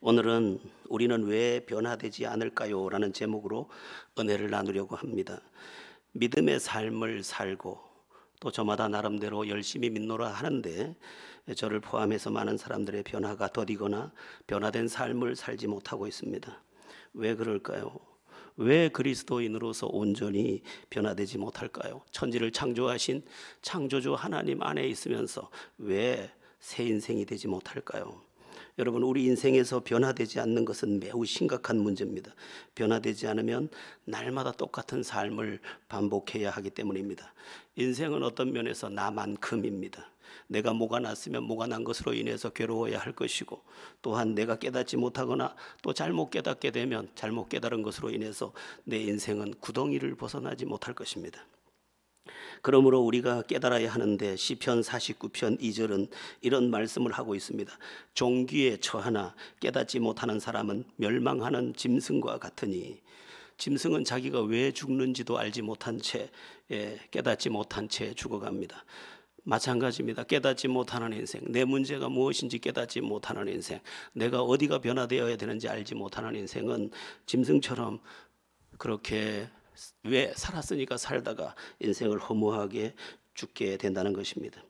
오늘은 우리는 왜 변화되지 않을까요? 라는 제목으로 은혜를 나누려고 합니다. 믿음의 삶을 살고 또 저마다 나름대로 열심히 믿노라 하는데 저를 포함해서 많은 사람들의 변화가 더디거나 변화된 삶을 살지 못하고 있습니다. 왜 그럴까요? 왜 그리스도인으로서 온전히 변화되지 못할까요? 천지를 창조하신 창조주 하나님 안에 있으면서 왜 새 인생이 되지 못할까요? 여러분, 우리 인생에서 변화되지 않는 것은 매우 심각한 문제입니다. 변화되지 않으면 날마다 똑같은 삶을 반복해야 하기 때문입니다. 인생은 어떤 면에서 나만큼입니다. 내가 뭐가 났으면 뭐가 난 것으로 인해서 괴로워야 할 것이고, 또한 내가 깨닫지 못하거나 또 잘못 깨닫게 되면 잘못 깨달은 것으로 인해서 내 인생은 구덩이를 벗어나지 못할 것입니다. 그러므로 우리가 깨달아야 하는데 시편 49편 2절은 이런 말씀을 하고 있습니다. 종기에 처하나 깨닫지 못하는 사람은 멸망하는 짐승과 같으니, 짐승은 자기가 왜 죽는지도 알지 못한 채 깨닫지 못한 채 죽어갑니다. 마찬가지입니다. 깨닫지 못하는 인생, 내 문제가 무엇인지 깨닫지 못하는 인생, 내가 어디가 변화되어야 되는지 알지 못하는 인생은 짐승처럼 그렇게 왜 살았으니까 살다가 인생을 허무하게 죽게 된다는 것입니다.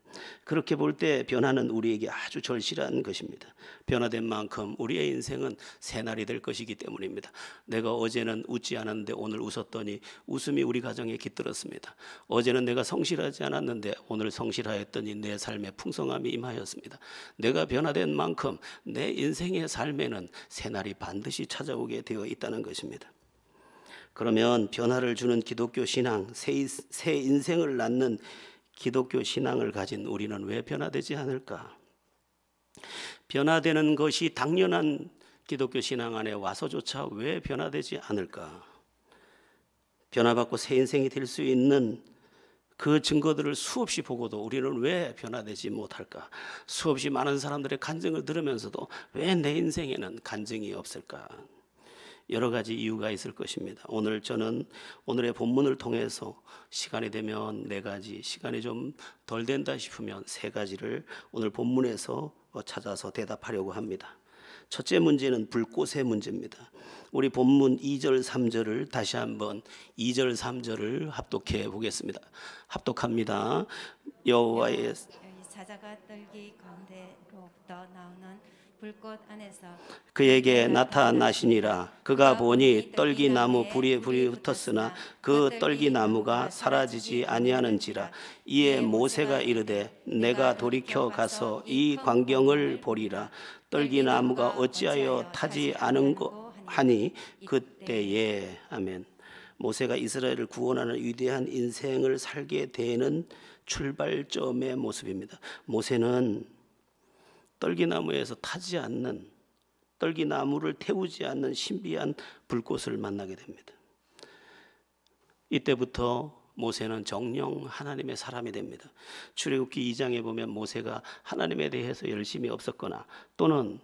그렇게 볼 때 변화는 우리에게 아주 절실한 것입니다. 변화된 만큼 우리의 인생은 새날이 될 것이기 때문입니다. 내가 어제는 웃지 않았는데 오늘 웃었더니 웃음이 우리 가정에 깃들었습니다. 어제는 내가 성실하지 않았는데 오늘 성실하였더니 내 삶에 풍성함이 임하였습니다. 내가 변화된 만큼 내 인생의 삶에는 새날이 반드시 찾아오게 되어 있다는 것입니다. 그러면 변화를 주는 기독교 신앙, 새 인생을 낳는 기독교 신앙을 가진 우리는 왜 변화되지 않을까? 변화되는 것이 당연한 기독교 신앙 안에 와서조차 왜 변화되지 않을까? 변화받고 새 인생이 될 수 있는 그 증거들을 수없이 보고도 우리는 왜 변화되지 못할까? 수없이 많은 사람들의 간증을 들으면서도 왜 내 인생에는 간증이 없을까? 여러 가지 이유가 있을 것입니다. 오늘 저는 오늘의 본문을 통해서 시간이 되면 4가지, 시간이 좀 덜 된다 싶으면 3가지를 오늘 본문에서 찾아서 대답하려고 합니다. 첫째 문제는 불꽃의 문제입니다. 우리 본문 2절 3절을 다시 한번 2절 3절을 합독해 보겠습니다. 합독합니다. 여호와의 사자가 떨기 가운데로부터 나오는 불꽃 안에서 그에게 나타나시니라. 그가 보니 떨기나무 불이 붙었으나 그 떨기나무가 사라지지 아니하는지라. 이에 모세가 이르되 내가 돌이켜 가서 이 광경을 보리라. 떨기나무가 어찌하여 타지 않은고 하니 그때에. 아멘. 모세가 이스라엘을 구원하는 위대한 인생을 살게 되는 출발점의 모습입니다. 모세는 떨기나무에서 타지 않는, 떨기나무를 태우지 않는 신비한 불꽃을 만나게 됩니다. 이때부터 모세는 정령 하나님의 사람이 됩니다. 출애굽기 2장에 보면 모세가 하나님에 대해서 열심이 없었거나 또는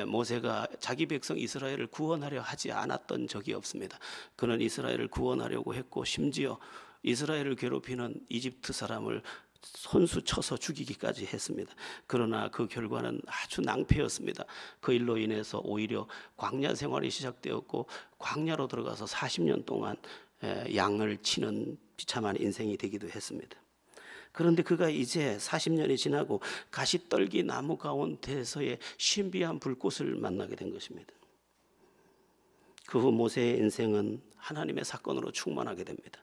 모세가 자기 백성 이스라엘을 구원하려 하지 않았던 적이 없습니다. 그는 이스라엘을 구원하려고 했고 심지어 이스라엘을 괴롭히는 이집트 사람을 손수 쳐서 죽이기까지 했습니다. 그러나 그 결과는 아주 낭패였습니다. 그 일로 인해서 오히려 광야 생활이 시작되었고 광야로 들어가서 40년 동안 양을 치는 비참한 인생이 되기도 했습니다. 그런데 그가 이제 40년이 지나고 가시떨기 나무 가운데서의 신비한 불꽃을 만나게 된 것입니다. 그 후 모세의 인생은 하나님의 사건으로 충만하게 됩니다.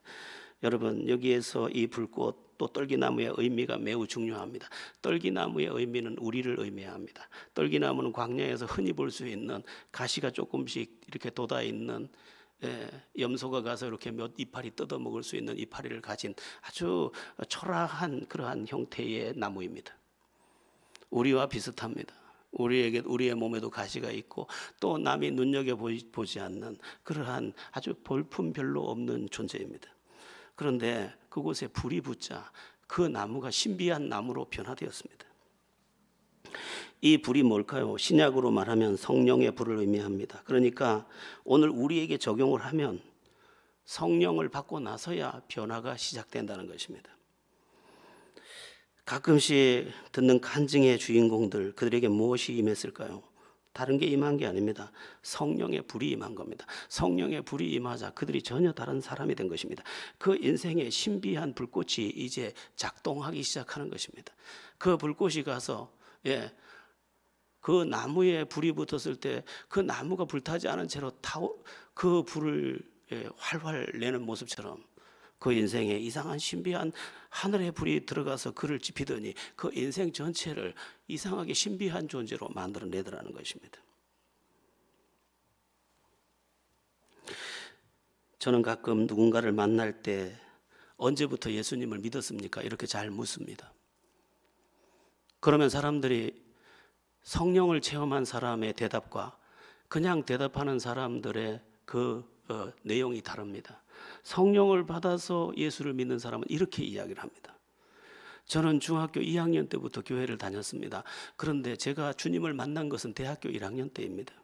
여러분, 여기에서 이 불꽃 또 떨기나무의 의미가 매우 중요합니다. 떨기나무의 의미는 우리를 의미합니다. 떨기나무는 광야에서 흔히 볼 수 있는 가시가 조금씩 이렇게 돋아 있는, 염소가 가서 이렇게 몇 이파리 뜯어 먹을 수 있는 이파리를 가진 아주 초라한 그러한 형태의 나무입니다. 우리와 비슷합니다. 우리의 몸에도 가시가 있고 또 남이 눈여겨보지 않는 그러한 아주 볼품 별로 없는 존재입니다. 그런데 그곳에 불이 붙자 그 나무가 신비한 나무로 변화되었습니다. 이 불이 뭘까요? 신약으로 말하면 성령의 불을 의미합니다. 그러니까 오늘 우리에게 적용을 하면 성령을 받고 나서야 변화가 시작된다는 것입니다. 가끔씩 듣는 간증의 주인공들, 그들에게 무엇이 임했을까요? 다른 게 임한 게 아닙니다. 성령의 불이 임한 겁니다. 성령의 불이 임하자 그들이 전혀 다른 사람이 된 것입니다. 그 인생의 신비한 불꽃이 이제 작동하기 시작하는 것입니다. 그 불꽃이 가서 그 나무에 불이 붙었을 때 그 나무가 불타지 않은 채로 그 불을 활활 내는 모습처럼 그 인생에 이상한 신비한 하늘의 불이 들어가서 그를 지피더니 그 인생 전체를 이상하게 신비한 존재로 만들어내더라는 것입니다. 저는 가끔 누군가를 만날 때 언제부터 예수님을 믿었습니까? 이렇게 잘 묻습니다. 그러면 사람들이 성령을 체험한 사람의 대답과 그냥 대답하는 사람들의 그 내용이 다릅니다. 성령을 받아서 예수를 믿는 사람은 이렇게 이야기를 합니다. 저는 중학교 2학년 때부터 교회를 다녔습니다. 그런데 제가 주님을 만난 것은 대학교 1학년 때입니다.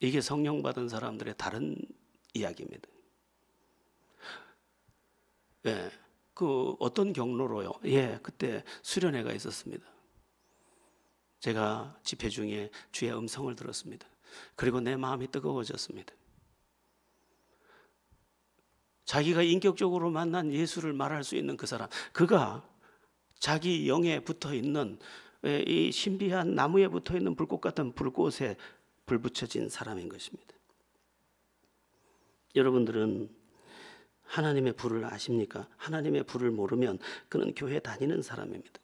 이게 성령 받은 사람들의 다른 이야기입니다. 그 어떤 경로로요? 그때 수련회가 있었습니다. 제가 집회 중에 주의 음성을 들었습니다. 그리고 내 마음이 뜨거워졌습니다. 자기가 인격적으로 만난 예수를 말할 수 있는 그 사람, 그가 자기 영에 붙어 있는 이 신비한 나무에 붙어 있는 불꽃 같은 불꽃에 불 붙여진 사람인 것입니다. 여러분들은 하나님의 불을 아십니까? 하나님의 불을 모르면 그는 교회 다니는 사람입니다.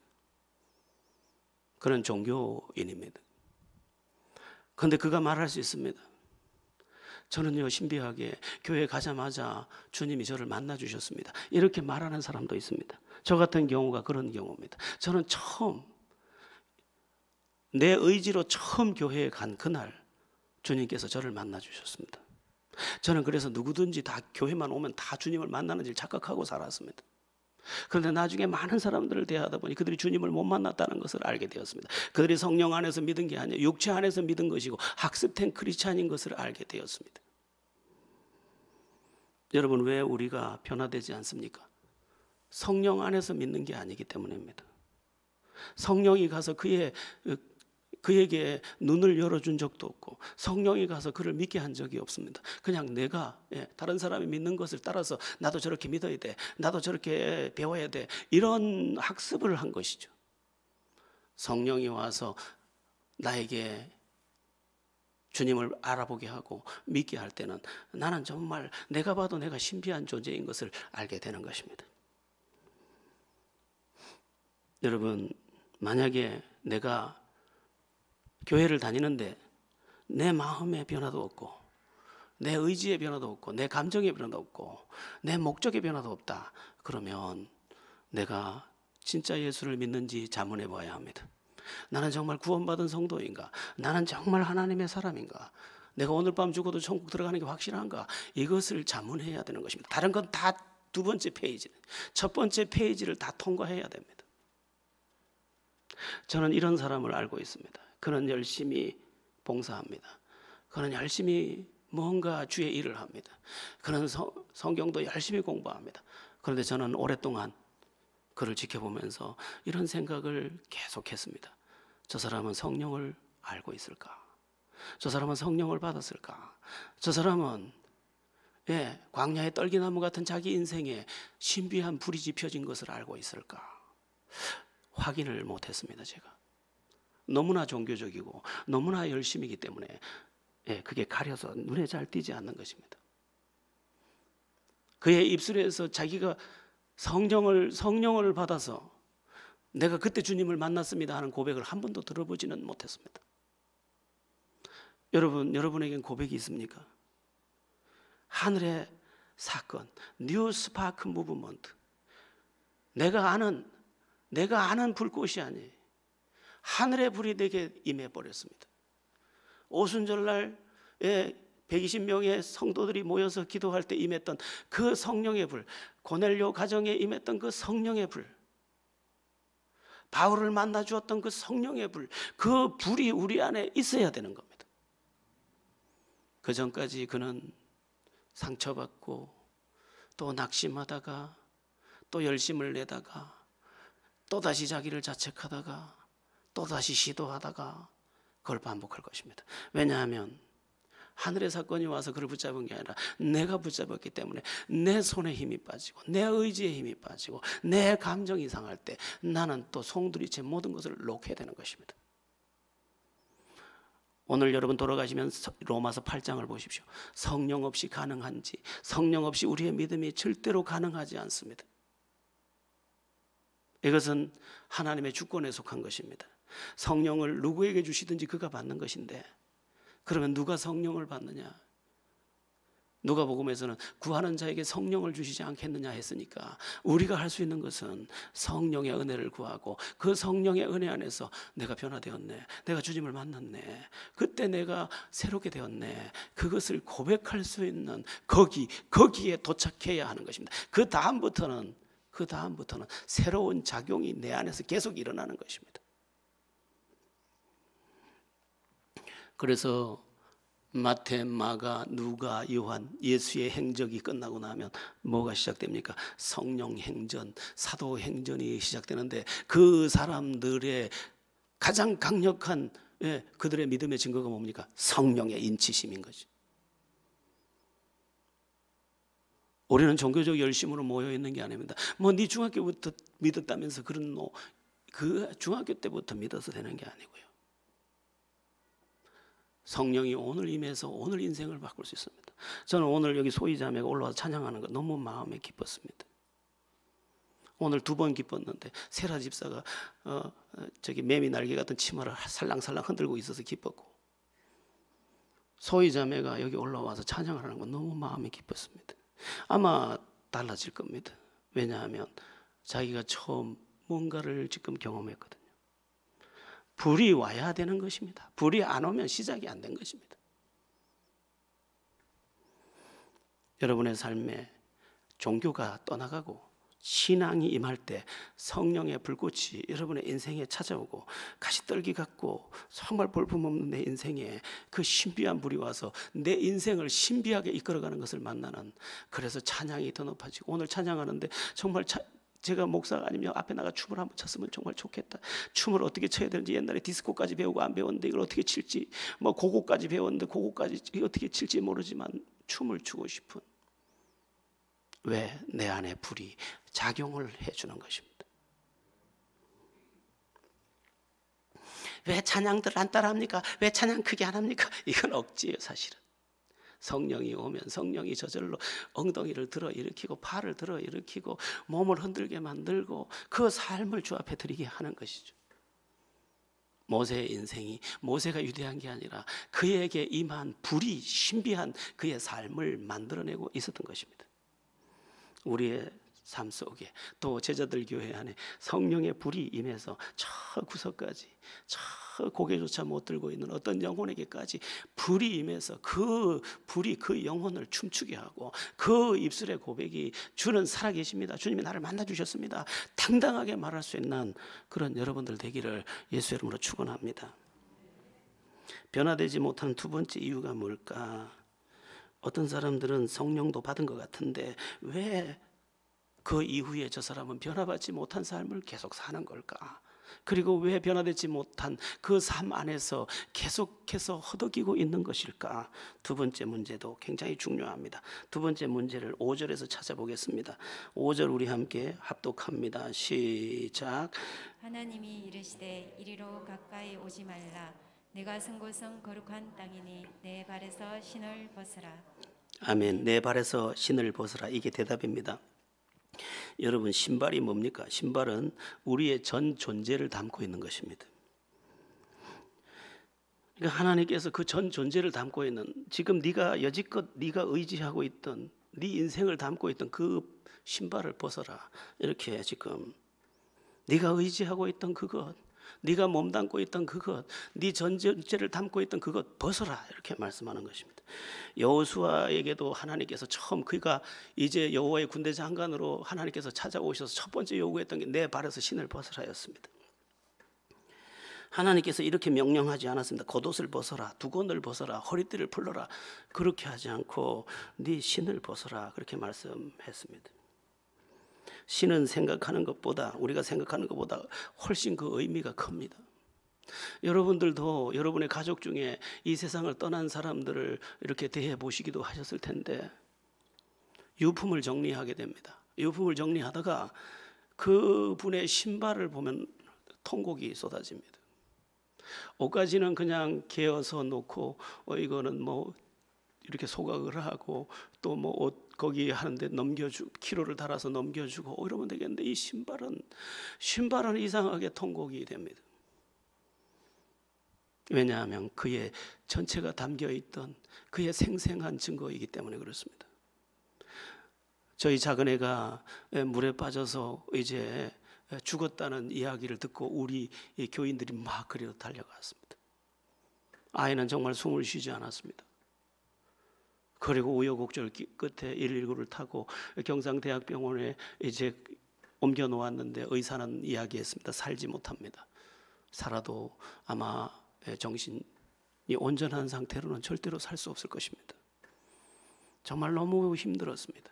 그는 종교인입니다. 그런데 그가 말할 수 있습니다. 저는요, 신비하게 교회 가자마자 주님이 저를 만나 주셨습니다. 이렇게 말하는 사람도 있습니다. 저 같은 경우가 그런 경우입니다. 저는 내 의지로 처음 교회에 간 그날 주님께서 저를 만나 주셨습니다. 저는 그래서 누구든지 다 교회만 오면 다 주님을 만나는 줄 착각하고 살았습니다. 그런데 나중에 많은 사람들을 대하다 보니 그들이 주님을 못 만났다는 것을 알게 되었습니다. 그들이 성령 안에서 믿은 게 아니라 육체 안에서 믿은 것이고 학습된 크리스찬인 것을 알게 되었습니다. 여러분, 왜 우리가 변화되지 않습니까? 성령 안에서 믿는 게 아니기 때문입니다. 성령이 가서 그에게 눈을 열어준 적도 없고 성령이 가서 그를 믿게 한 적이 없습니다. 그냥 내가 다른 사람이 믿는 것을 따라서 나도 저렇게 믿어야 돼, 나도 저렇게 배워야 돼, 이런 학습을 한 것이죠. 성령이 와서 나에게 주님을 알아보게 하고 믿게 할 때는 나는 정말 내가 봐도 내가 신비한 존재인 것을 알게 되는 것입니다. 여러분, 만약에 내가 교회를 다니는데 내 마음의 변화도 없고 내 의지의 변화도 없고 내 감정의 변화도 없고 내 목적의 변화도 없다, 그러면 내가 진짜 예수를 믿는지 자문해 봐야 합니다. 나는 정말 구원받은 성도인가? 나는 정말 하나님의 사람인가? 내가 오늘 밤 죽어도 천국 들어가는 게 확실한가? 이것을 자문해야 되는 것입니다. 다른 건 다 두 번째 페이지, 첫 번째 페이지를 다 통과해야 됩니다. 저는 이런 사람을 알고 있습니다. 그는 열심히 봉사합니다. 그는 열심히 뭔가 주의 일을 합니다. 그는 성경도 열심히 공부합니다. 그런데 저는 오랫동안 그를 지켜보면서 이런 생각을 계속했습니다. 저 사람은 성령을 알고 있을까? 저 사람은 성령을 받았을까? 저 사람은 광야의 떨기나무 같은 자기 인생에 신비한 불이 지펴진 것을 알고 있을까? 확인을 못했습니다. 제가 너무나 종교적이고 너무나 열심이기 때문에 그게 가려서 눈에 잘 띄지 않는 것입니다. 그의 입술에서 자기가 성령을 받아서 내가 그때 주님을 만났습니다 하는 고백을 한 번도 들어보지는 못했습니다. 여러분에겐 고백이 있습니까? 하늘의 사건, 뉴 스파크 무브먼트. 내가 아는 불꽃이 아니에요. 하늘의 불이 내게 임해 버렸습니다. 오순절날 120명의 성도들이 모여서 기도할 때 임했던 그 성령의 불, 고넬료 가정에 임했던 그 성령의 불, 바울을 만나 주었던 그 성령의 불, 그 불이 우리 안에 있어야 되는 겁니다. 그 전까지 그는 상처받고 또 낙심하다가 또 열심을 내다가 또 다시 자기를 자책하다가 또 다시 시도하다가 그걸 반복할 것입니다. 왜냐하면 하늘의 사건이 와서 그를 붙잡은 게 아니라 내가 붙잡았기 때문에 내 손에 힘이 빠지고 내 의지에 힘이 빠지고 내 감정이 상할 때 나는 또 송두리 제 모든 것을 놓게 되는 것입니다. 오늘 여러분 돌아가시면 로마서 8장을 보십시오. 성령 없이 가능한지, 성령 없이 우리의 믿음이 절대로 가능하지 않습니다. 이것은 하나님의 주권에 속한 것입니다. 성령을 누구에게 주시든지 그가 받는 것인데, 그러면 누가 성령을 받느냐? 누가복음에서는 구하는 자에게 성령을 주시지 않겠느냐 했으니까 우리가 할 수 있는 것은 성령의 은혜를 구하고 그 성령의 은혜 안에서 내가 변화되었네, 내가 주님을 만났네, 그때 내가 새롭게 되었네, 그것을 고백할 수 있는 거기에 도착해야 하는 것입니다. 그 다음부터는 새로운 작용이 내 안에서 계속 일어나는 것입니다. 그래서 마태, 마가, 누가, 요한, 예수의 행적이 끝나고 나면 뭐가 시작됩니까? 성령 행전, 사도 행전이 시작되는데 그 사람들의 가장 강력한 그들의 믿음의 증거가 뭡니까? 성령의 인치심인 거죠. 우리는 종교적 열심으로 모여 있는 게 아닙니다. 네 중학교부터 믿었다면서 그 중학교 때부터 믿어서 되는 게 아니고요. 성령이 오늘 임해서 오늘 인생을 바꿀 수 있습니다. 저는 오늘 여기 소희자매가 올라와서 찬양하는 거 너무 마음에 기뻤습니다. 오늘 2번 기뻤는데 세라 집사가 매미 날개 같은 치마를 살랑살랑 흔들고 있어서 기뻤고, 소희자매가 여기 올라와서 찬양을 하는 거 너무 마음에 기뻤습니다. 아마 달라질 겁니다. 왜냐하면 자기가 처음 뭔가를 지금 경험했거든요. 불이 와야 되는 것입니다. 불이 안 오면 시작이 안 된 것입니다. 여러분의 삶에 종교가 떠나가고 신앙이 임할 때 성령의 불꽃이 여러분의 인생에 찾아오고 가시떨기 같고 정말 볼품없는 내 인생에 그 신비한 불이 와서 내 인생을 신비하게 이끌어가는 것을 만나는, 그래서 찬양이 더 높아지고, 오늘 찬양하는데 정말 제가 목사가 아니면 앞에 나가 춤을 한번 췄으면 정말 좋겠다. 춤을 어떻게 춰야 되는지 옛날에 디스코까지 배우고 안 배웠는데 이걸 어떻게 칠지, 고고까지 배웠는데 고고까지 어떻게 칠지 모르지만 춤을 추고 싶은, 왜? 내 안에 불이 작용을 해주는 것입니다. 왜 찬양들 안 따라합니까? 왜 찬양 크게 안 합니까? 이건 억지예요, 사실은. 성령이 오면 성령이 저절로 엉덩이를 들어 일으키고 팔을 들어 일으키고 몸을 흔들게 만들고 그 삶을 주 앞에 드리게 하는 것이죠. 모세의 인생이 모세가 유대한 게 아니라 그에게 임한 불이 신비한 그의 삶을 만들어내고 있었던 것입니다. 우리의 삶 속에 또 제자들 교회 안에 성령의 불이 임해서 저 구석까지, 저 고개조차 못 들고 있는 어떤 영혼에게까지 불이 임해서 그 불이 그 영혼을 춤추게 하고 그 입술의 고백이 주는 살아계십니다, 주님이 나를 만나주셨습니다, 당당하게 말할 수 있는 그런 여러분들 되기를 예수 이름으로 축원합니다. 변화되지 못하는 2번째 이유가 뭘까? 어떤 사람들은 성령도 받은 것 같은데 왜 그 이후에 저 사람은 변화받지 못한 삶을 계속 사는 걸까? 그리고 왜 변화되지 못한 그 삶 안에서 계속해서 허덕이고 있는 것일까? 2번째 문제도 굉장히 중요합니다. 2번째 문제를 5절에서 찾아보겠습니다. 5절 우리 함께 합독합니다. 시작. 하나님이 이르시되 이리로 가까이 오지 말라. 내가 선 곳은 거룩한 땅이니 내 발에서 신을 벗으라. 아멘. 내 발에서 신을 벗으라. 이게 대답입니다. 여러분, 신발이 뭡니까? 신발은 우리의 전 존재를 담고 있는 것입니다. 그러니까 하나님께서 그 전 존재를 담고 있는, 지금 네가 여지껏 네가 의지하고 있던 네 인생을 담고 있던 그 신발을 벗어라. 이렇게 지금 네가 의지하고 있던 그것, 네가 몸담고 있던 그것, 네 전 존재를 담고 있던 그것 벗어라, 이렇게 말씀하는 것입니다. 여호수아에게도 하나님께서 처음 그가 이제 여호와의 군대 장관으로 하나님께서 찾아오셔서 첫 번째 요구했던 게 내 발에서 신을 벗으라였습니다. 하나님께서 이렇게 명령하지 않았습니다. 겉옷을 벗어라, 두건을 벗어라, 허리띠를 풀러라. 그렇게 하지 않고 네 신을 벗어라, 그렇게 말씀했습니다. 신은 생각하는 것보다, 우리가 생각하는 것보다 훨씬 그 의미가 큽니다. 여러분들도 여러분의 가족 중에 이 세상을 떠난 사람들을 이렇게 대해 보시기도 하셨을 텐데 유품을 정리하게 됩니다. 유품을 정리하다가 그분의 신발을 보면 통곡이 쏟아집니다. 옷가지는 그냥 개어서 놓고 이거는 뭐 이렇게 소각을 하고 또 뭐 옷 거기 하는데 키로를 달아서 넘겨주고 이러면 되겠는데 이 신발은 이상하게 통곡이 됩니다. 왜냐하면 그의 전체가 담겨있던 그의 생생한 증거이기 때문에 그렇습니다. 저희 작은애가 물에 빠져서 이제 죽었다는 이야기를 듣고 우리 교인들이 막 그리로 달려갔습니다. 아이는 정말 숨을 쉬지 않았습니다. 그리고 우여곡절 끝에 119를 타고 경상대학병원에 이제 옮겨 놓았는데 의사는 이야기했습니다. 살지 못합니다. 살아도 아마 정신이 온전한 상태로는 절대로 살 수 없을 것입니다. 정말 너무 힘들었습니다.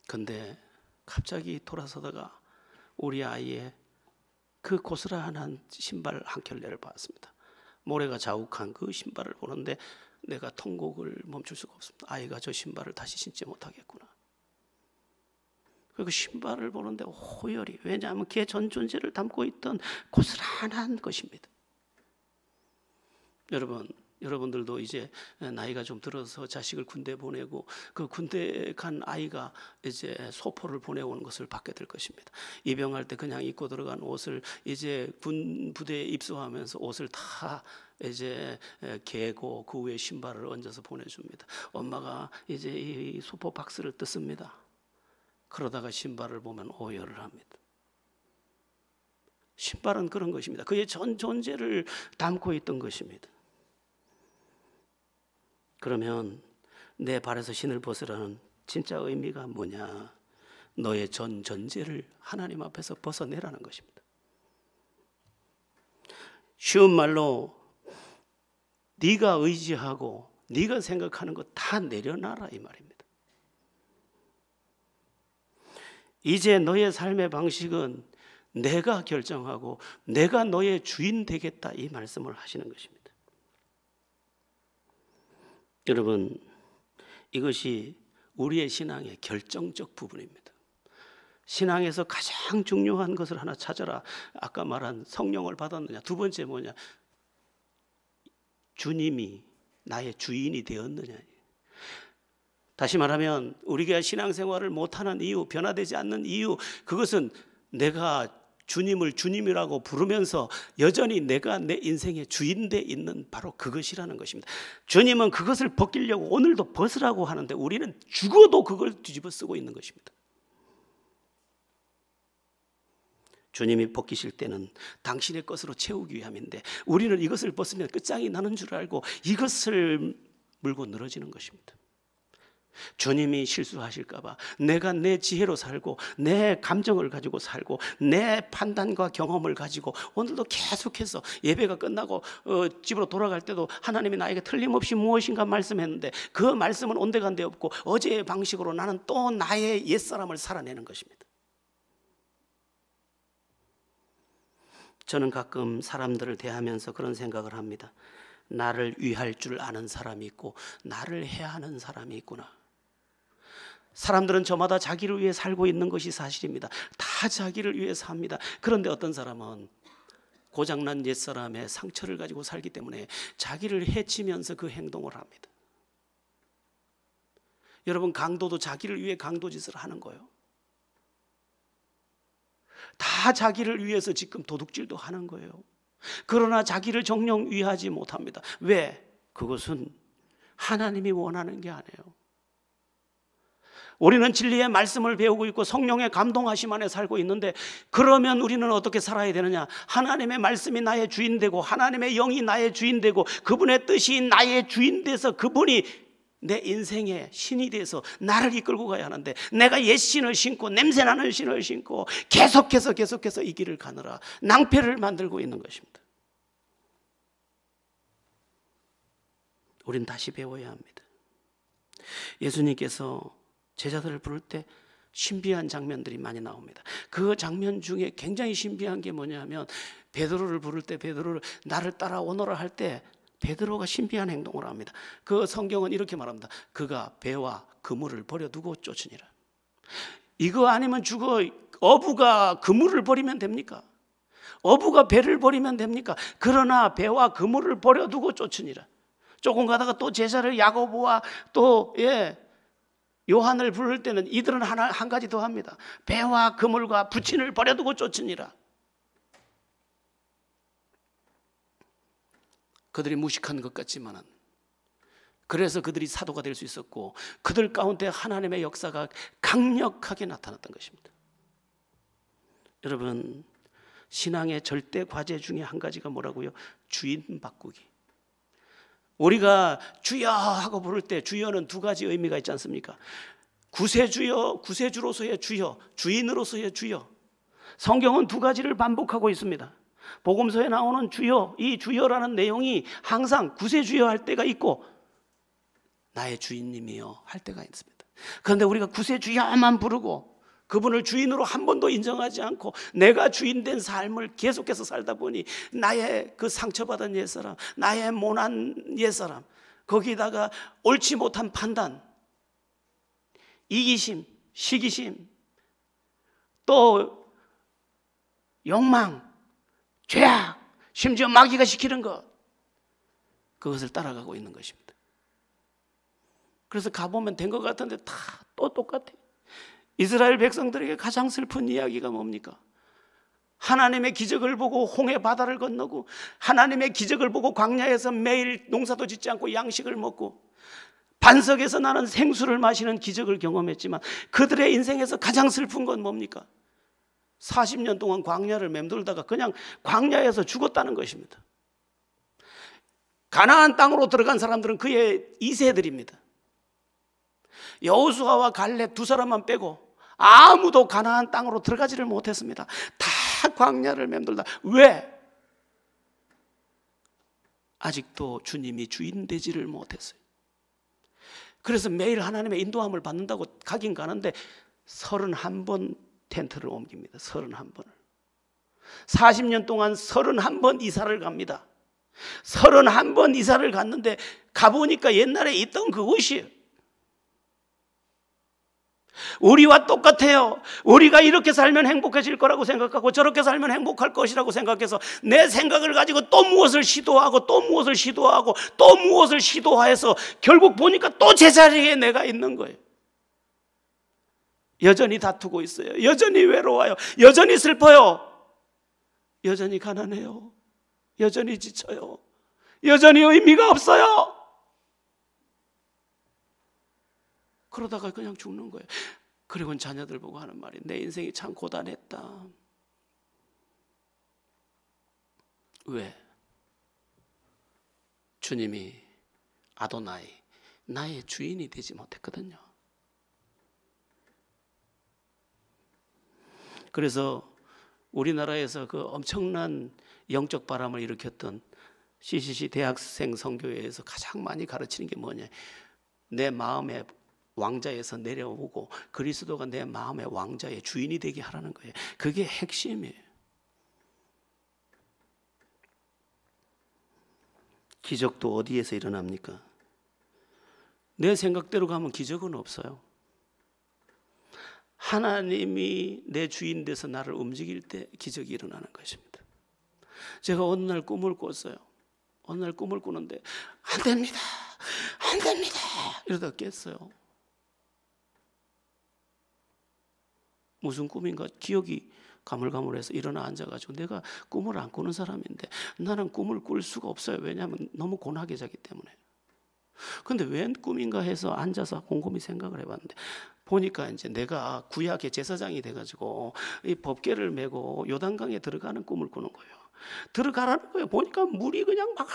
근데 갑자기 돌아서다가 우리 아이의 그 고스란한 신발 한 켤레를 봤습니다. 모래가 자욱한 그 신발을 보는데 내가 통곡을 멈출 수가 없습니다. 아이가 저 신발을 다시 신지 못하겠구나. 그리고 신발을 보는데 호열이, 왜냐하면 걔 전 존재를 담고 있던 고스란한 것입니다. 여러분들도 이제 나이가 좀 들어서 자식을 군대 보내고 그 군대 간 아이가 이제 소포를 보내오는 것을 받게 될 것입니다. 입영할 때 그냥 입고 들어간 옷을 이제 군 부대에 입소하면서 옷을 다 이제 개고 그 위에 신발을 얹어서 보내줍니다. 엄마가 이제 이 소포 박스를 뜯습니다. 그러다가 신발을 보면 오열을 합니다. 신발은 그런 것입니다. 그의 전 존재를 담고 있던 것입니다. 그러면 내 발에서 신을 벗으라는 진짜 의미가 뭐냐? 너의 전 존재를 하나님 앞에서 벗어내라는 것입니다. 쉬운 말로 네가 의지하고 네가 생각하는 것 다 내려놔라 이 말입니다. 이제 너의 삶의 방식은 내가 결정하고 내가 너의 주인 되겠다 이 말씀을 하시는 것입니다. 여러분, 이것이 우리의 신앙의 결정적 부분입니다. 신앙에서 가장 중요한 것을 하나 찾아라. 아까 말한 성령을 받았느냐. 두 번째 뭐냐? 주님이 나의 주인이 되었느냐. 다시 말하면 우리가 신앙생활을 못하는 이유, 변화되지 않는 이유, 그것은 내가 주님을 주님이라고 부르면서 여전히 내가 내 인생의 주인 돼 있는 바로 그것이라는 것입니다. 주님은 그것을 벗기려고 오늘도 벗으라고 하는데 우리는 죽어도 그걸 뒤집어 쓰고 있는 것입니다. 주님이 벗기실 때는 당신의 것으로 채우기 위함인데 우리는 이것을 벗으면 끝장이 나는 줄 알고 이것을 물고 늘어지는 것입니다. 주님이 실수하실까 봐 내가 내 지혜로 살고 내 감정을 가지고 살고 내 판단과 경험을 가지고 오늘도 계속해서 예배가 끝나고 집으로 돌아갈 때도 하나님이 나에게 틀림없이 무엇인가 말씀했는데 그 말씀은 온데간데 없고 어제의 방식으로 나는 또 나의 옛사람을 살아내는 것입니다. 저는 가끔 사람들을 대하면서 그런 생각을 합니다. 나를 위할 줄 아는 사람이 있고 나를 해야 하는 사람이 있구나. 사람들은 저마다 자기를 위해 살고 있는 것이 사실입니다. 다 자기를 위해 삽니다. 그런데 어떤 사람은 고장난 옛사람의 상처를 가지고 살기 때문에 자기를 해치면서 그 행동을 합니다. 여러분, 강도도 자기를 위해 강도짓을 하는 거예요. 다 자기를 위해서 지금 도둑질도 하는 거예요. 그러나 자기를 정녕 위하지 못합니다. 왜? 그것은 하나님이 원하는 게 아니에요. 우리는 진리의 말씀을 배우고 있고 성령의 감동하심 안에 살고 있는데 그러면 우리는 어떻게 살아야 되느냐? 하나님의 말씀이 나의 주인 되고 하나님의 영이 나의 주인 되고 그분의 뜻이 나의 주인 돼서 그분이 내 인생의 신이 돼서 나를 이끌고 가야 하는데 내가 옛 신을 신고 냄새나는 신을 신고 계속해서 이 길을 가느라 낭패를 만들고 있는 것입니다. 우린 다시 배워야 합니다. 예수님께서 제자들을 부를 때 신비한 장면들이 많이 나옵니다. 그 장면 중에 굉장히 신비한 게 뭐냐면 베드로를 부를 때 베드로를 나를 따라오너라 할 때 베드로가 신비한 행동을 합니다. 그 성경은 이렇게 말합니다. 그가 배와 그물을 버려두고 쫓으니라. 이거 아니면 죽어. 어부가 그물을 버리면 됩니까? 어부가 배를 버리면 됩니까? 그러나 배와 그물을 버려두고 쫓으니라. 조금 가다가 또 제자를 야고보와 또 요한을 부를 때는 이들은 한 가지 더 합니다. 배와 그물과 부친을 버려두고 쫓으니라. 그들이 무식한 것 같지만은 그래서 그들이 사도가 될 수 있었고 그들 가운데 하나님의 역사가 강력하게 나타났던 것입니다. 여러분, 신앙의 절대 과제 중에 한 가지가 뭐라고요? 주인 바꾸기. 우리가 주여 하고 부를 때 주여는 두 가지 의미가 있지 않습니까? 구세주여, 구세주로서의 주여, 주인으로서의 주여. 성경은 두 가지를 반복하고 있습니다. 복음서에 나오는 주여, 이 주여라는 내용이 항상 구세주여 할 때가 있고 나의 주인님이여 할 때가 있습니다. 그런데 우리가 구세주여만 부르고 그분을 주인으로 한 번도 인정하지 않고 내가 주인된 삶을 계속해서 살다 보니 나의 그 상처받은 옛사람, 나의 모난 옛사람, 거기다가 옳지 못한 판단, 이기심, 시기심, 또 욕망, 죄악, 심지어 마귀가 시키는 것, 그것을 따라가고 있는 것입니다. 그래서 가보면 된 것 같은데 다 또 똑같아요. 이스라엘 백성들에게 가장 슬픈 이야기가 뭡니까? 하나님의 기적을 보고 홍해 바다를 건너고 하나님의 기적을 보고 광야에서 매일 농사도 짓지 않고 양식을 먹고 반석에서 나는 생수를 마시는 기적을 경험했지만 그들의 인생에서 가장 슬픈 건 뭡니까? 40년 동안 광야를 맴돌다가 그냥 광야에서 죽었다는 것입니다. 가나안 땅으로 들어간 사람들은 그의 2세들입니다. 여호수아와 갈렙 두 사람만 빼고 아무도 가나안 땅으로 들어가지를 못했습니다. 다 광야를 맴돌다. 왜? 아직도 주님이 주인 되지를 못했어요. 그래서 매일 하나님의 인도함을 받는다고 가긴 가는데 31번 텐트를 옮깁니다. 31번을. 40년 동안 31번 이사를 갑니다. 31번 이사를 갔는데 가보니까 옛날에 있던 그곳이에요. 우리와 똑같아요. 우리가 이렇게 살면 행복해질 거라고 생각하고 저렇게 살면 행복할 것이라고 생각해서 내 생각을 가지고 또 무엇을 시도하고 또 무엇을 시도하고 또 무엇을 시도해서 결국 보니까 또 제자리에 내가 있는 거예요. 여전히 다투고 있어요. 여전히 외로워요. 여전히 슬퍼요. 여전히 가난해요. 여전히 지쳐요. 여전히 의미가 없어요. 그러다가 그냥 죽는 거예요. 그리고는 자녀들 보고 하는 말이 내 인생이 참 고단했다. 왜? 주님이 아도나이, 나의 주인이 되지 못했거든요. 그래서 우리나라에서 그 엄청난 영적 바람을 일으켰던 CCC 대학생 선교회에서 가장 많이 가르치는 게 뭐냐? 내 마음의 왕자에서 내려오고 그리스도가 내 마음의 왕자의 주인이 되게 하라는 거예요. 그게 핵심이에요. 기적도 어디에서 일어납니까? 내 생각대로 가면 기적은 없어요. 하나님이 내 주인 돼서 나를 움직일 때 기적이 일어나는 것입니다. 제가 어느 날 꿈을 꿨어요. 어느 날 꿈을 꾸는데 안 됩니다. 안 됩니다. 이러다 깼어요. 무슨 꿈인가 기억이 가물가물해서 일어나 앉아가지고 내가 꿈을 안 꾸는 사람인데 나는 꿈을 꿀 수가 없어요. 왜냐하면 너무 고나게 자기 때문에. 근데 웬 꿈인가 해서 앉아서 곰곰이 생각을 해봤는데 보니까 이제 내가 구약의 제사장이 돼가지고 이 법궤를 메고 요단강에 들어가는 꿈을 꾸는 거예요. 들어가라는 거예요. 보니까 물이 그냥 막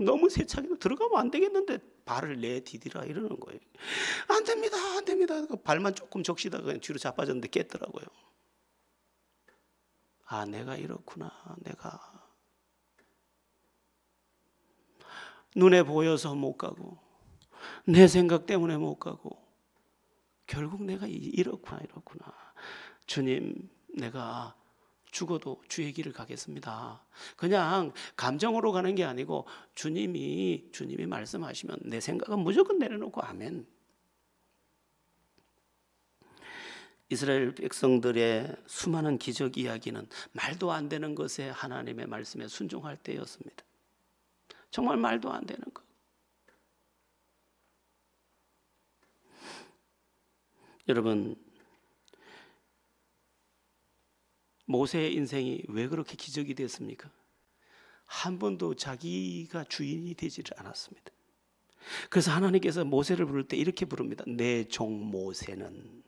너무 세차게 들어가면 안 되겠는데 발을 내디디라 이러는 거예요. 안 됩니다, 안 됩니다. 발만 조금 적시다가 그냥 뒤로 자빠졌는데 깼더라고요. 아, 내가 이렇구나. 내가 눈에 보여서 못 가고 내 생각 때문에 못 가고 결국 내가 이렇구나. 주님, 내가 죽어도 주의 길을 가겠습니다. 그냥 감정으로 가는 게 아니고 주님이 말씀하시면 내 생각은 무조건 내려놓고 아멘. 이스라엘 백성들의 수많은 기적 이야기는 말도 안 되는 것에 하나님의 말씀에 순종할 때였습니다. 정말 말도 안 되는 것. 여러분, 모세의 인생이 왜 그렇게 기적이 됐습니까? 한 번도 자기가 주인이 되지를 않았습니다. 그래서 하나님께서 모세를 부를 때 이렇게 부릅니다. 내 종 모세는.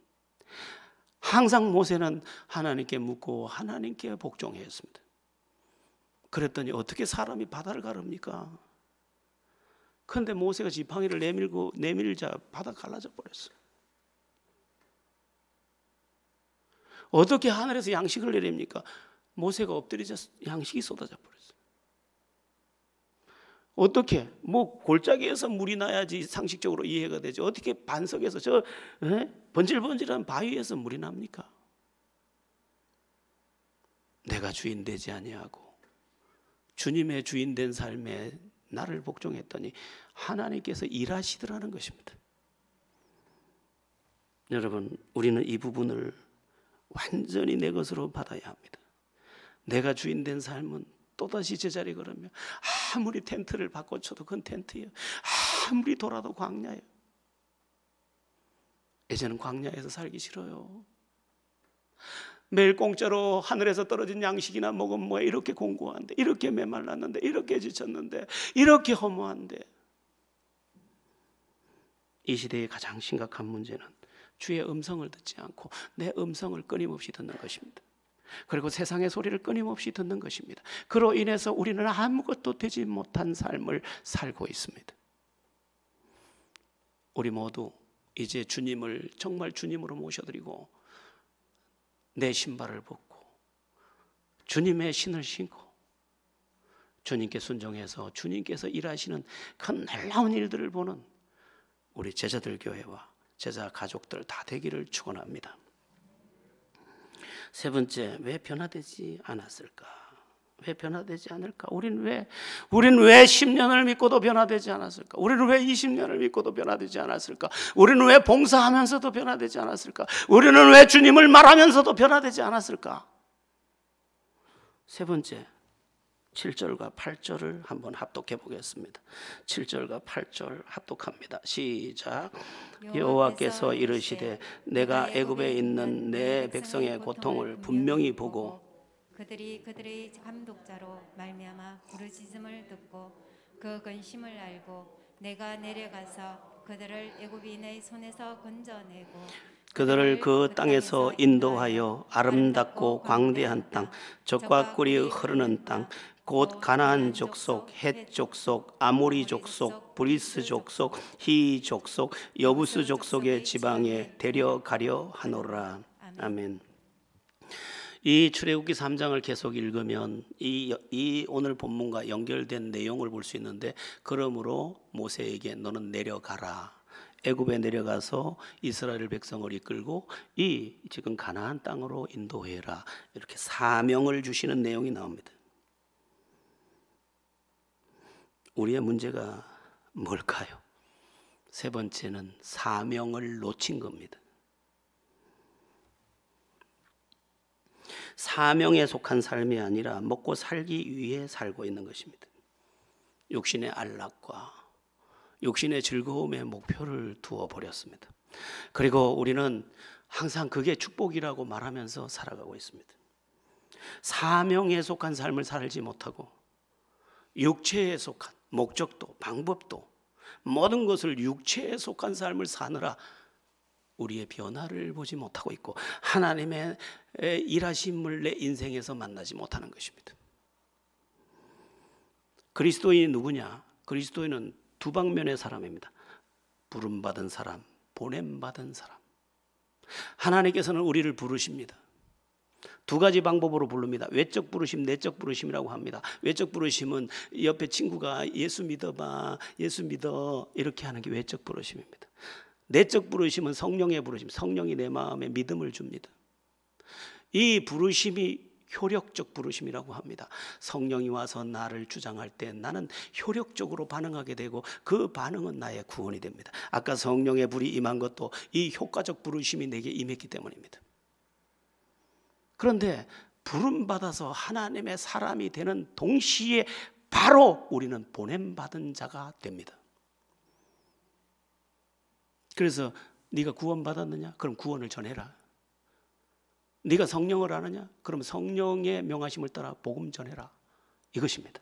항상 모세는 하나님께 묻고 하나님께 복종했습니다. 그랬더니 어떻게 사람이 바다를 가릅니까? 그런데 모세가 지팡이를 내밀자 바다 갈라져 버렸어요. 어떻게 하늘에서 양식을 내립니까? 모세가 엎드리자 양식이 쏟아져 버렸어요. 어떻게? 골짜기에서 물이 나야지 상식적으로 이해가 되죠. 어떻게 반석에서 번질번질한 바위에서 물이 납니까? 내가 주인 되지 아니하고 주님의 주인 된 삶에 나를 복종했더니 하나님께서 일하시더라는 것입니다. 여러분, 우리는 이 부분을 완전히 내 것으로 받아야 합니다. 내가 주인 된 삶은 또다시 제자리 걸으며 아무리 텐트를 바꿔쳐도 그건 텐트예요. 아무리 돌아도 광야예요. 이제는 광야에서 살기 싫어요. 매일 공짜로 하늘에서 떨어진 양식이나 먹으면 이렇게 공고한데, 이렇게 메말랐는데, 이렇게 지쳤는데, 이렇게 허무한데. 이 시대의 가장 심각한 문제는 주의 음성을 듣지 않고 내 음성을 끊임없이 듣는 것입니다. 그리고 세상의 소리를 끊임없이 듣는 것입니다. 그로 인해서 우리는 아무것도 되지 못한 삶을 살고 있습니다. 우리 모두 이제 주님을 정말 주님으로 모셔드리고 내 신발을 벗고 주님의 신을 신고 주님께 순종해서 주님께서 일하시는 그 놀라운 일들을 보는 우리 제자들 교회와 제자 가족들 다 되기를 축원합니다. 세 번째, 왜 변화되지 않았을까? 왜 변화되지 않을까? 우린 왜 10년을 믿고도 변화되지 않았을까? 우리는 왜 20년을 믿고도 변화되지 않았을까? 우리는 왜 봉사하면서도 변화되지 않았을까? 우리는 왜 주님을 말하면서도 변화되지 않았을까? 세 번째, 7절과 8절을 한번 합독해 보겠습니다. 7절과 8절 합독합니다. 시작. 여호와께서 이르시되 내가 애굽에 있는 내 백성의 고통을 분명히 보고 그들이 그들의 감독자로 말미암아 부르짖음을 듣고 그 근심을 알고 내가 내려가서 그들을 애굽인의 손에서 건져내고 그들을 그 땅에서 인도하여 아름답고 광대한 땅, 젖과 꿀이 흐르는 땅, 곧 가나안 족속, 헷 족속, 아모리 족속, 브리스 족속, 히 족속, 여부스 족속의 지방에 데려가려 하노라. 아멘. 이 출애굽기 3장을 계속 읽으면 이 오늘 본문과 연결된 내용을 볼 수 있는데, 그러므로 모세에게 너는 내려가라. 애굽에 내려가서 이스라엘 백성을 이끌고 이 지금 가나안 땅으로 인도해라. 이렇게 사명을 주시는 내용이 나옵니다. 우리의 문제가 뭘까요? 세 번째는 사명을 놓친 겁니다. 사명에 속한 삶이 아니라 먹고 살기 위해 살고 있는 것입니다. 육신의 안락과 육신의 즐거움의 목표를 두어 버렸습니다. 그리고 우리는 항상 그게 축복이라고 말하면서 살아가고 있습니다. 사명에 속한 삶을 살지 못하고 육체에 속한 목적도 방법도 모든 것을 육체에 속한 삶을 사느라 우리의 변화를 보지 못하고 있고 하나님의 일하심을 내 인생에서 만나지 못하는 것입니다. 그리스도인이 누구냐? 그리스도인은 두 방면의 사람입니다. 부름받은 사람, 보냄받은 사람. 하나님께서는 우리를 부르십니다. 두 가지 방법으로 부릅니다. 외적 부르심, 내적 부르심이라고 합니다. 외적 부르심은 옆에 친구가 예수 믿어봐, 예수 믿어 이렇게 하는 게 외적 부르심입니다. 내적 부르심은 성령의 부르심, 성령이 내 마음에 믿음을 줍니다. 이 부르심이 효력적 부르심이라고 합니다. 성령이 와서 나를 주장할 때 나는 효력적으로 반응하게 되고 그 반응은 나의 구원이 됩니다. 아까 성령의 불이 임한 것도 이 효과적 부르심이 내게 임했기 때문입니다. 그런데 부름받아서 하나님의 사람이 되는 동시에 바로 우리는 보냄받은 자가 됩니다. 그래서 네가 구원받았느냐? 그럼 구원을 전해라. 네가 성령을 아느냐? 그럼 성령의 명하심을 따라 복음 전해라. 이것입니다.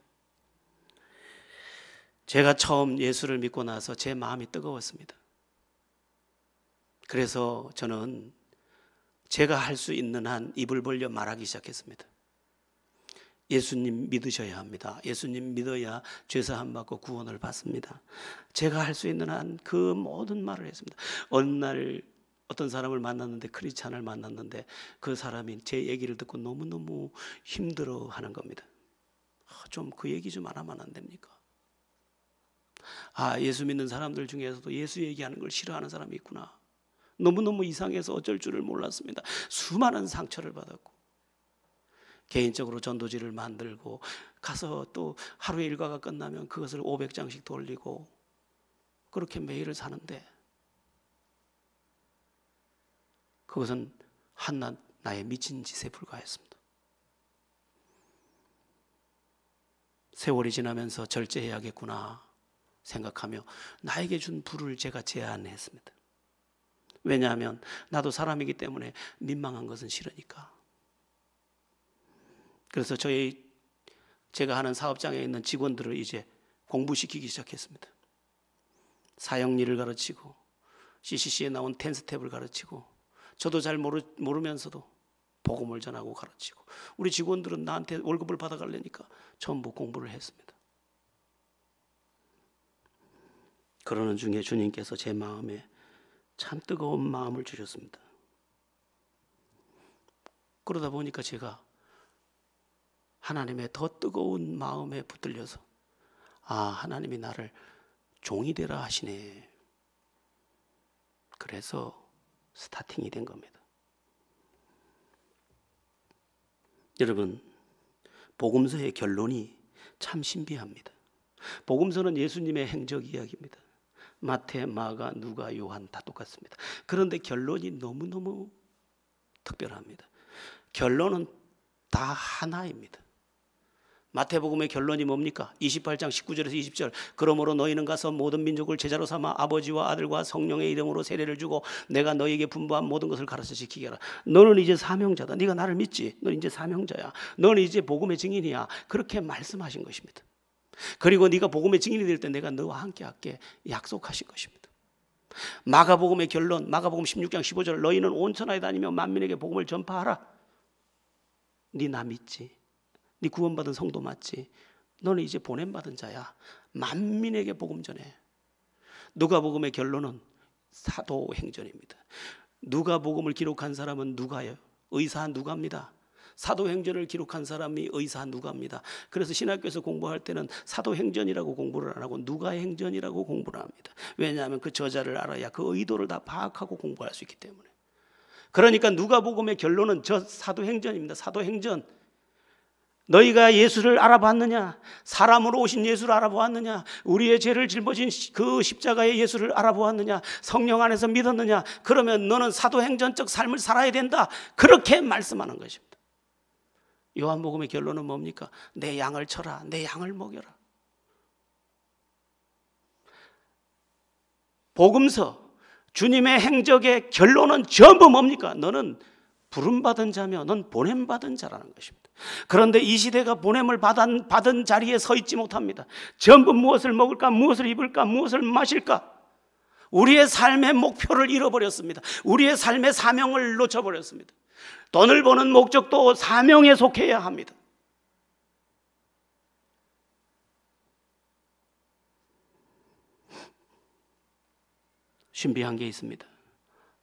제가 처음 예수를 믿고 나서 제 마음이 뜨거웠습니다. 그래서 저는 제가 할 수 있는 한 입을 벌려 말하기 시작했습니다. 예수님 믿으셔야 합니다. 예수님 믿어야 죄사함 받고 구원을 받습니다. 제가 할 수 있는 한 그 모든 말을 했습니다. 어느 날 어떤 사람을 만났는데, 크리스찬을 만났는데 그 사람이 제 얘기를 듣고 너무너무 힘들어하는 겁니다. 좀 그 얘기 좀 안 하면 안 됩니까? 예수 믿는 사람들 중에서도 예수 얘기하는 걸 싫어하는 사람이 있구나. 너무너무 이상해서 어쩔 줄을 몰랐습니다. 수많은 상처를 받았고, 개인적으로 전도지를 만들고 가서 또 하루의 일과가 끝나면 그것을 500장씩 돌리고 그렇게 매일을 사는데, 그것은 한낱 나의 미친 짓에 불과했습니다. 세월이 지나면서 절제해야겠구나 생각하며 나에게 준 부를 제가 제안했습니다. 왜냐하면 나도 사람이기 때문에 민망한 것은 싫으니까. 그래서 제가 하는 사업장에 있는 직원들을 이제 공부시키기 시작했습니다. 사형리를 가르치고 CCC에 나온 10스텝을 가르치고, 저도 잘 모르면서도 복음을 전하고 가르치고, 우리 직원들은 나한테 월급을 받아가려니까 전부 공부를 했습니다. 그러는 중에 주님께서 제 마음에 참 뜨거운 마음을 주셨습니다. 그러다 보니까 제가 하나님의 더 뜨거운 마음에 붙들려서 하나님이 나를 종이 되라 하시네. 그래서 스타팅이 된 겁니다. 여러분, 복음서의 결론이 참 신비합니다. 복음서는 예수님의 행적 이야기입니다. 마태, 마가, 누가, 요한 다 똑같습니다. 그런데 결론이 너무너무 특별합니다. 결론은 다 하나입니다. 마태복음의 결론이 뭡니까? 28장 19절에서 20절. 그러므로 너희는 가서 모든 민족을 제자로 삼아 아버지와 아들과 성령의 이름으로 세례를 주고 내가 너희에게 분부한 모든 것을 가르쳐 지키게 하라. 너는 이제 사명자다. 네가 나를 믿지? 너는 이제 사명자야. 너는 이제 복음의 증인이야. 그렇게 말씀하신 것입니다. 그리고 네가 복음의 증인이 될 때 내가 너와 함께 할게 약속하신 것입니다. 마가복음의 결론, 마가복음 16장 15절. 너희는 온 천하에 다니며 만민에게 복음을 전파하라. 네 나 믿지? 네 구원받은 성도 맞지? 너는 이제 보냄받은 자야. 만민에게 복음 전해. 누가복음의 결론은 사도행전입니다. 누가복음을 기록한 사람은 누가예요? 의사 누가입니다. 사도행전을 기록한 사람이 의사 누가입니다. 그래서 신학교에서 공부할 때는 사도행전이라고 공부를 안 하고 누가행전이라고 공부를 합니다. 왜냐하면 그 저자를 알아야 그 의도를 다 파악하고 공부할 수 있기 때문에. 그러니까 누가복음의 결론은 저 사도행전입니다. 사도행전. 너희가 예수를 알아봤느냐? 사람으로 오신 예수를 알아보았느냐? 우리의 죄를 짊어진 그 십자가의 예수를 알아보았느냐? 성령 안에서 믿었느냐? 그러면 너는 사도행전적 삶을 살아야 된다. 그렇게 말씀하는 것입니다. 요한복음의 결론은 뭡니까? 내 양을 쳐라. 내 양을 먹여라. 복음서, 주님의 행적의 결론은 전부 뭡니까? 너는 부름받은 자며 넌 보냄받은 자라는 것입니다. 그런데 이 시대가 보냄을 받은 자리에 서 있지 못합니다. 전부 무엇을 먹을까? 무엇을 입을까? 무엇을 마실까? 우리의 삶의 목표를 잃어버렸습니다. 우리의 삶의 사명을 놓쳐버렸습니다. 돈을 버는 목적도 사명에 속해야 합니다. 신비한 게 있습니다.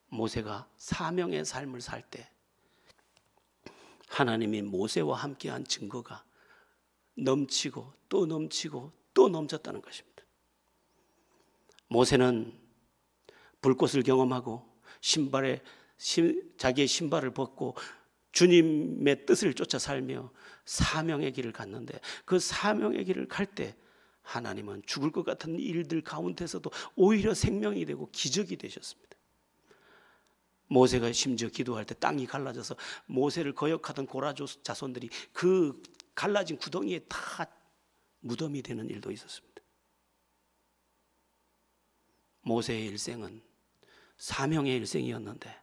모세가 사명의 삶을 살 때 하나님이 모세와 함께한 증거가 넘치고 또 넘치고 또 넘쳤다는 것입니다. 모세는 불꽃을 경험하고 자기의 신발을 벗고 주님의 뜻을 쫓아 살며 사명의 길을 갔는데, 그 사명의 길을 갈 때 하나님은 죽을 것 같은 일들 가운데서도 오히려 생명이 되고 기적이 되셨습니다. 모세가 심지어 기도할 때 땅이 갈라져서 모세를 거역하던 고라 자손들이 그 갈라진 구덩이에 다 무덤이 되는 일도 있었습니다. 모세의 일생은 사명의 일생이었는데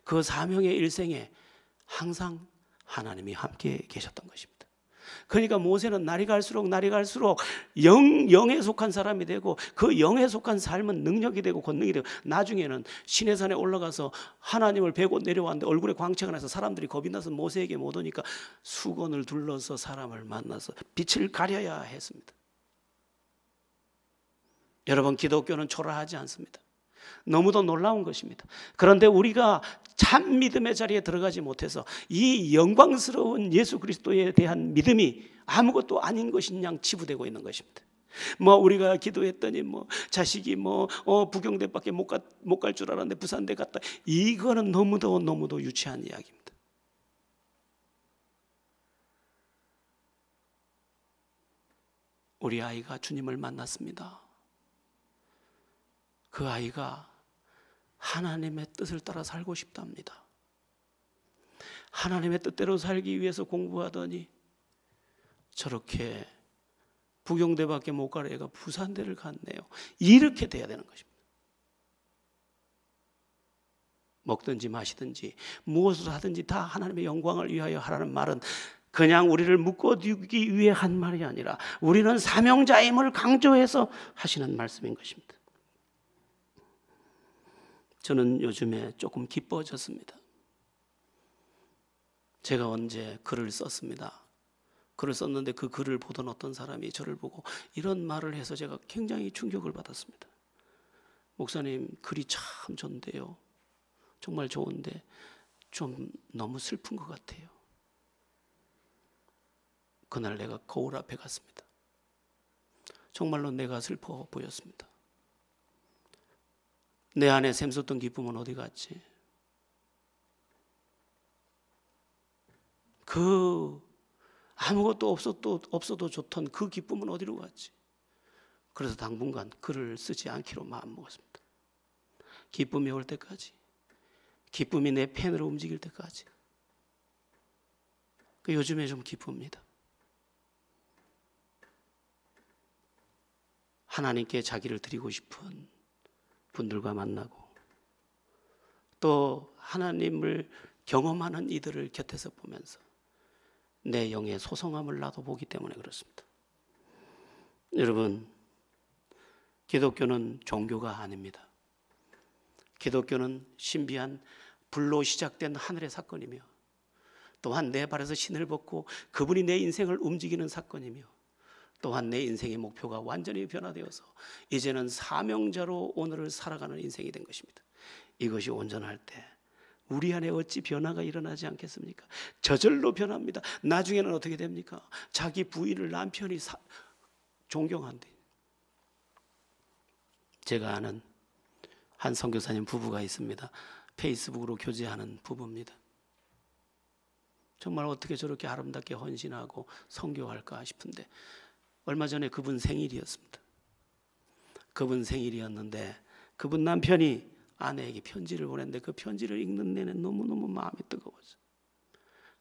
그 사명의 일생에 항상 하나님이 함께 계셨던 것입니다. 그러니까 모세는 날이 갈수록 영에 속한 사람이 되고, 그 영에 속한 삶은 능력이 되고 권능이 되고, 나중에는 시내산에 올라가서 하나님을 뵈고 내려왔는데 얼굴에 광채가 나서 사람들이 겁이 나서 모세에게 못 오니까 수건을 둘러서 사람을 만나서 빛을 가려야 했습니다. 여러분, 기독교는 초라하지 않습니다. 너무도 놀라운 것입니다. 그런데 우리가 참 믿음의 자리에 들어가지 못해서 이 영광스러운 예수 그리스도에 대한 믿음이 아무것도 아닌 것인 양 치부되고 있는 것입니다. 우리가 기도했더니 자식이 부경대밖에 못 갈 줄 알았는데 부산대 갔다. 이거는 너무도 유치한 이야기입니다. 우리 아이가 주님을 만났습니다. 그 아이가 하나님의 뜻을 따라 살고 싶답니다. 하나님의 뜻대로 살기 위해서 공부하더니 저렇게 부경대밖에 못 갈 애가 부산대를 갔네요. 이렇게 돼야 되는 것입니다. 먹든지 마시든지 무엇을 하든지 다 하나님의 영광을 위하여 하라는 말은 그냥 우리를 묶어두기 위해 한 말이 아니라 우리는 사명자임을 강조해서 하시는 말씀인 것입니다. 저는 요즘에 조금 기뻐졌습니다. 제가 언제 글을 썼습니다. 글을 썼는데 그 글을 보던 어떤 사람이 저를 보고 이런 말을 해서 제가 굉장히 충격을 받았습니다. 목사님, 글이 참 좋은데요. 정말 좋은데 좀 너무 슬픈 것 같아요. 그날 내가 거울 앞에 갔습니다. 정말로 내가 슬퍼 보였습니다. 내 안에 샘솟던 기쁨은 어디 갔지? 그 아무것도 없어도 좋던 그 기쁨은 어디로 갔지? 그래서 당분간 글을 쓰지 않기로 마음먹었습니다. 기쁨이 올 때까지, 기쁨이 내 펜으로 움직일 때까지. 요즘에 좀 기쁩니다. 하나님께 자기를 드리고 싶은 분들과 만나고 또 하나님을 경험하는 이들을 곁에서 보면서 내 영의 소성함을 나도 보기 때문에 그렇습니다. 여러분, 기독교는 종교가 아닙니다. 기독교는 신비한 불로 시작된 하늘의 사건이며 또한 내 발에서 신을 벗고 그분이 내 인생을 움직이는 사건이며 또한 내 인생의 목표가 완전히 변화되어서 이제는 사명자로 오늘을 살아가는 인생이 된 것입니다. 이것이 온전할 때 우리 안에 어찌 변화가 일어나지 않겠습니까? 저절로 변합니다. 나중에는 어떻게 됩니까? 자기 부인을 남편이 존경한대. 제가 아는 한 선교사님 부부가 있습니다. 페이스북으로 교제하는 부부입니다. 정말 어떻게 저렇게 아름답게 헌신하고 선교할까 싶은데 얼마 전에 그분 생일이었습니다. 그분 생일이었는데 그분 남편이 아내에게 편지를 보냈는데 그 편지를 읽는 내내 너무너무 마음이 뜨거워서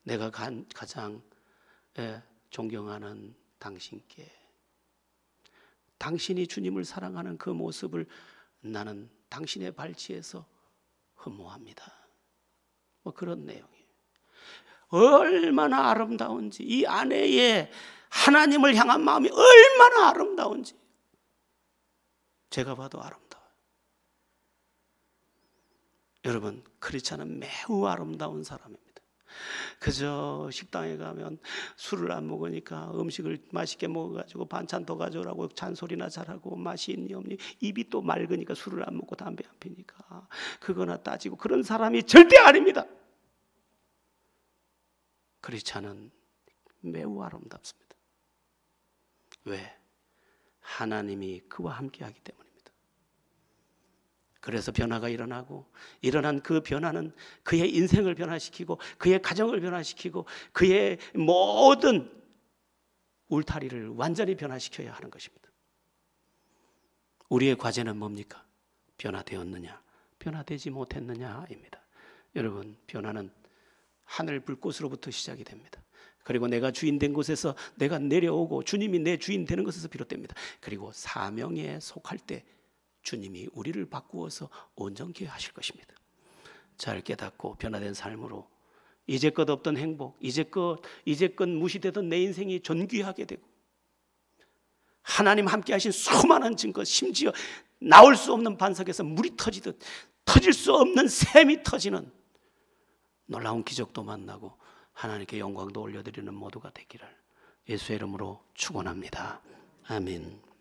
내가 가장 존경하는 당신께 당신이 주님을 사랑하는 그 모습을 나는 당신의 발치에서 흠모합니다. 그런 내용이에요. 얼마나 아름다운지, 이 아내의 하나님을 향한 마음이 얼마나 아름다운지 제가 봐도 아름다워요. 여러분, 크리스찬은 매우 아름다운 사람입니다. 그저 식당에 가면 술을 안 먹으니까 음식을 맛있게 먹어가지고 반찬 더 가져오라고 잔소리나 잘하고 맛이 있니 없니, 입이 또 맑으니까 술을 안 먹고 담배 안 피니까 그거나 따지고 그런 사람이 절대 아닙니다. 크리스찬은 매우 아름답습니다. 왜? 하나님이 그와 함께 하기 때문입니다. 그래서 변화가 일어난 그 변화는 그의 인생을 변화시키고 그의 가정을 변화시키고 그의 모든 울타리를 완전히 변화시켜야 하는 것입니다. 우리의 과제는 뭡니까? 변화되었느냐, 변화되지 못했느냐입니다. 여러분, 변화는 하늘 불꽃으로부터 시작이 됩니다. 그리고 내가 주인 된 곳에서 내가 내려오고 주님이 내 주인 되는 것에서 비롯됩니다. 그리고 사명에 속할 때 주님이 우리를 바꾸어서 온전케 하실 것입니다. 잘 깨닫고 변화된 삶으로 이제껏 없던 행복, 이제껏 무시되던 내 인생이 존귀하게 되고 하나님 함께 하신 수많은 증거, 심지어 나올 수 없는 반석에서 물이 터지듯 터질 수 없는 샘이 터지는 놀라운 기적도 만나고 하나님께 영광도 올려드리는 모두가 되기를 예수의 이름으로 축원합니다. 아멘.